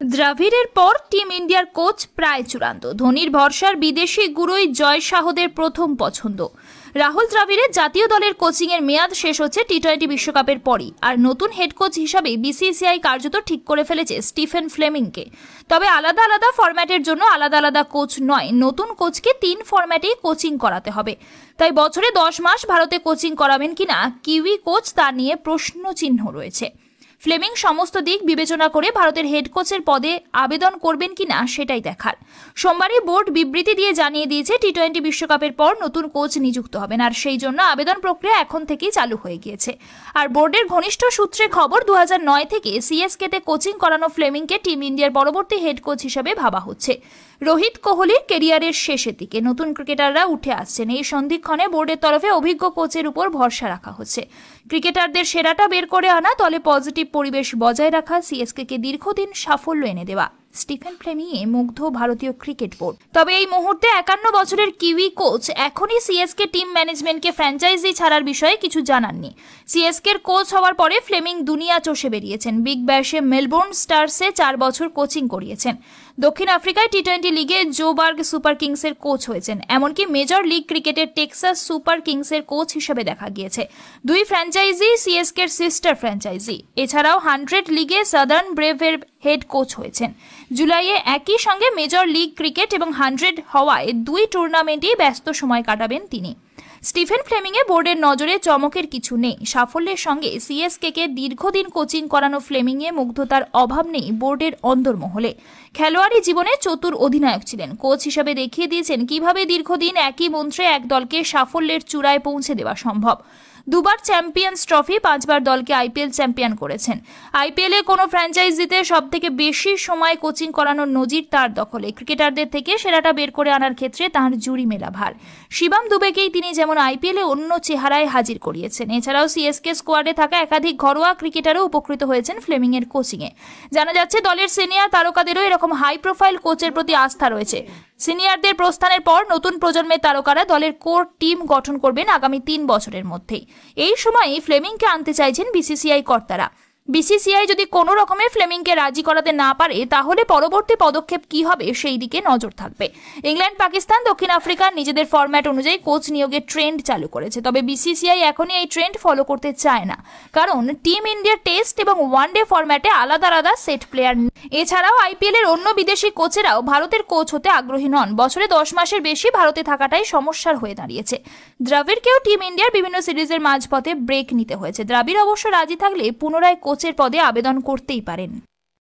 দ্রাভিড়ের পর টিম ইন্ডিয়ার কোচ প্রায় চূড়ান্ত। ধোনির ভরসার বিদেশি গুরুই জয় শাহদের প্রথম পছন্দ। রাহুল দ্রাভিড়ের জাতীয় দলের কোচিংয়ের মেয়াদ শেষ হচ্ছে টি-20 বিশ্বকাপের পরই, আর নতুন হেড কোচ হিসাবে বিসিসিআই কার্যত ঠিক করে ফেলেছে স্টিফেন ফ্লেমিংকে। তবে আলাদা আলাদা ফরম্যাটের জন্য আলাদা আলাদা কোচ নয়, নতুন কোচকে 3 ফরম্যাটেই কোচিং করাতে হবে। তাই বছরে 10 মাস ভারতে কোচিং করাবেন কিনা কিউই কোচ তা নিয়ে প্রশ্ন চিহ্ন রয়েছে। ফ্লেমিং সমস্ত দিক বিবেচনা করে ভারতের হেড কোচের পদে আবেদন করবেন কিনা সেটাই দেখার। সোমবারই বোর্ড বিবৃতি দিয়ে জানিয়ে দিয়েছে টি-20 বিশ্বকাপের পর নতুন কোচ নিযুক্ত হবেন, আর সেই জন্য আবেদন প্রক্রিয়া এখন থেকেই চালু হয়ে গিয়েছে। আর বোর্ডের ঘনিষ্ঠ সূত্রে খবর 2009 থেকে সিএসকেতে কোচিং করানো ফ্লেমিংকে টিম ইন্ডিয়ার পরবর্তী হেড কোচ হিসেবে ভাবা হচ্ছে। রোহিত কোহলির কেরিয়ারের শেষের দিকে নতুন ক্রিকেটাররা উঠে আসছেন, এই সন্ধিক্ষণে বোর্ডের তরফে অভিজ্ঞ কোচের উপর ভরসা রাখা হচ্ছে। ক্রিকেটারদের সেরাটা বের করে আনা, দলে পজিটিভ পরিবেশ বজায় রাখা, সিএসকে দীর্ঘদিন সাফল্য এনে দেওয়া। স্টিফেন ফ্লেমিংয়ে মুগ্ধ ভারতীয় ক্রিকেট বোর্ড। তবে এই মুহূর্তে 51 বছরের কিউই কোচ এখনই সিএসকে টিম ম্যানেজমেন্টকে ফ্র্যাঞ্চাইজি ছাড়ার বিষয়ে কিছু জানাননি। সিএসকের কোচ হওয়ার পরে ফ্লেমিং দুনিয়া চষে বেরিয়েছেন। বিগ ব্যাশে মেলবোর্ন স্টার্সে 4 বছর কোচিং করিয়েছেন। দক্ষিণ আফ্রিকায় টি-20 লিগে জোবার্গ সুপার কিংসের কোচ হয়েছেন। এমনকি মেজর লিগ ক্রিকেটের টেক্সাস সুপার কিংসের কোচ হিসেবে দেখা গিয়েছে। 2 ফ্র্যাঞ্চাইজি সিএসকের সিস্টার ফ্র্যাঞ্চাইজি। এছাড়াও 100 লিগে সাদার্ন ব্রেভের হেড কোচ হয়েছেন। জুলাইয়ে একই সঙ্গে মেজর লিগ ক্রিকেট এবং 100 হওয়ায় 2 টুর্নামেন্টেই ব্যস্ত সময় কাটাবেন তিনি। স্টিফেন ফ্লেমিংয়ে বোর্ডের নজরে চমকের কিছু নেই। সাফল্যের সঙ্গে সিএসকে দীর্ঘদিন কোচিং করানো ফ্লেমিংয়ে মুগ্ধতার অভাব নেই বোর্ডের অন্দরমহলে। খেলোয়াড়ি জীবনে চতুর অধিনায়ক ছিলেন। কোচ হিসেবে দেখিয়ে দিয়েছেন কিভাবে দীর্ঘদিন একই মন্ত্রে এক দলকে সাফল্যের চূড়ায় পৌঁছে দেওয়া সম্ভব। 2 বার চ্যাম্পিয়ন্স ট্রফি, 5 বার দলকে আইপিএল চ্যাম্পিয়ন করেছেন। আইপিএলে কোনো ফ্র্যাঞ্চাইজিতে সবথেকে বেশি সময় কোচিং করানোর নজির তার দখলে। ক্রিকেটারদের থেকে সেরাটা বের করে আনার ক্ষেত্রে তাঁর জুরি মেলা ভার। শিবম দুবেকেই তিনি যেমন আইপিএলে অন্য চেহারায় হাজির করিয়েছেন, এছাড়াও সিএসকে স্কোয়াডে থাকা একাধিক ঘরোয়া ক্রিকেটারও উপকৃত হয়েছেন ফ্লেমিংয়ের কোচিংয়ে। জানা যাচ্ছে দলের সিনিয়র তারকাদেরও এরকম হাই প্রোফাইল কোচের প্রতি আস্থা রয়েছে। সিনিয়রদের প্রস্থানের পর নতুন প্রজন্মের তারকারা দলের কোর টিম গঠন করবেন আগামী 3 বছরের মধ্যেই। এই সময়ই ফ্লেমিংকে আনতে চাইছেন বিসিসিআই কর্তারা। বিসিসিআই যদি কোনো রকমের ফ্লেমিংকে রাজি করাতে না পারে তাহলে পরবর্তী পদক্ষেপ কি হবে সেই দিকে নজর থাকবে। ইংল্যান্ড, পাকিস্তান, দক্ষিণ আফ্রিকা নিজেদের ফরম্যাট অনুযায়ী কোচ নিয়োগের ট্রেন্ড চালু করেছে। তবে বিসিসিআই এখনই এই ট্রেন্ড ফলো করতে চায় না, কারণ টিম ইন্ডিয়ার টেস্ট এবং ওয়ানডে ফরম্যাটে আলাদা আলাদা সেট প্লেয়ার। এছাড়াও আইপিএল এর অন্য বিদেশি কোচেরাও ভারতের কোচ হতে আগ্রহী নন। বছরে 10 মাসের বেশি ভারতে থাকাটাই সমস্যার হয়ে দাঁড়িয়েছে। দ্রাবিড়কেও টিম ইন্ডিয়ার বিভিন্ন সিরিজের মাঝপথে ব্রেক নিতে হয়েছে। দ্রাবিড় অবশ্য রাজি থাকলে পুনরায় কোচের পদে আবেদন করতেই পারেন।